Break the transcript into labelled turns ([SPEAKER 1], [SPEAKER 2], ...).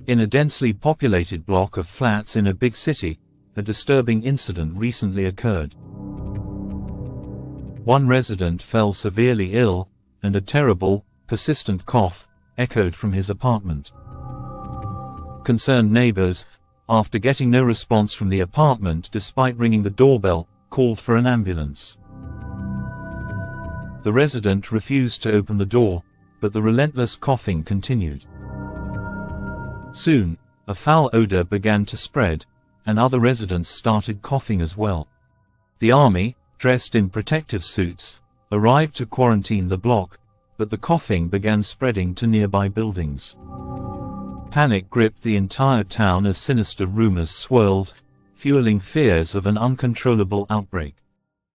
[SPEAKER 1] In a densely populated block of flats in a big city, a disturbing incident recently occurred. One resident fell severely ill, and a terrible, persistent cough echoed from his apartment. Concerned neighbors, after getting no response from the apartment despite ringing the doorbell, called for an ambulance. The resident refused to open the door, but the relentless coughing continued. Soon, a foul odor began to spread, and other residents started coughing as well. The army, dressed in protective suits, arrived to quarantine the block, but the coughing began spreading to nearby buildings. Panic gripped the entire town as sinister rumors swirled, fueling fears of an uncontrollable outbreak.